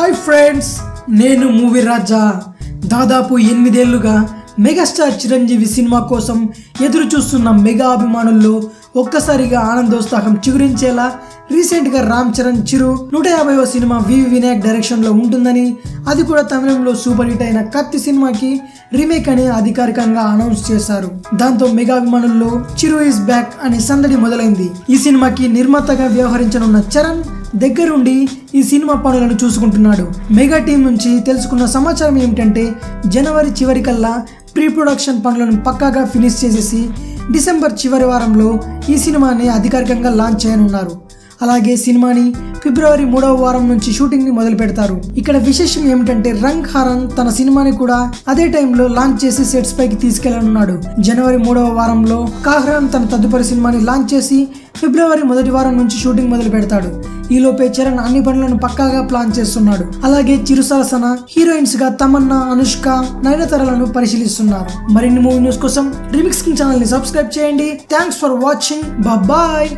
Hi friends, నేను movie రాజా. దాదాపు 8 ఏళ్లుగా మెగాస్టార్ చిరంజీవి సినిమా కోసం ఎదురు చూస్తున్న మెగా అభిమానుల్లో ఒక్కసారిగా ఆనందోత్సాహం చిగురించేలా రీసెంట్గా రామ్ చరణ్ చిరు 150వ సినిమా వివి వినాయక్ డైరెక్షన్లో ఉంటుందని, అది కూడా తమిళంలో సూపర్ హిట్ అయిన కత్తి సినిమాకి రీమేక్ అని అధికారికంగా అనౌన్స్ చేశారు. దాంతో మెగా అభిమానుల్లో చిరు ఈస్ బ్యాక్ అనే సందడి మొదలైంది. ఈ సినిమాకి నిర్మాతగా వ్యవహరించనున్న చరణ్ దగ్గరుండి ఈ సినిమా పనులను చూసుకుంటున్నాడు. మెగా టీం నుంచి తెలుసుకున్న సమాచారం ఏమిటంటే, జనవరి చివరికల్లా ప్రీ ప్రొడక్షన్ పనులను పక్కాగా ఫినిష్ చేసేసి డిసెంబర్ చివరి వారంలో ఈ సినిమాని అధికారికంగా లాంచ్ చేయనున్నారు. అలాగే సినిమాని ఫిబ్రవరి 3వ వారం నుంచి షూటింగ్ ని మొదలు పెడతారు. ఇక్కడ విశేషం ఏమిటంటే, రంగ్ హారన్ తన సినిమాని కూడా అదే టైంలో లాంచ్ చేసి సెట్స్ పైకి తీసుకెళ్లనున్నాడు. జనవరి 3వ వారంలో కాహ్రాన్ తన తదుపరి సినిమాని లాంచ్ చేసి ఫిబ్రవరి 1వ వారం నుంచి షూటింగ్ మొదలు పెడతాడు. ఈలోపే చరణ్ అన్ని పనులను పక్కాగా ప్లాన్ చేస్తున్నాడు. అలాగే చిరు సరసన హీరోయిన్స్ గా తమన్నా, అనుష్క, నయనతారలను పరిశీలిస్తున్నారు. మరిన్ని మూవీ న్యూస్ కోసం రీమిక్స్ కింగ్ ఛానల్ ని సబ్స్క్రైబ్ చేయండి. Thanks for watching. బాయ్.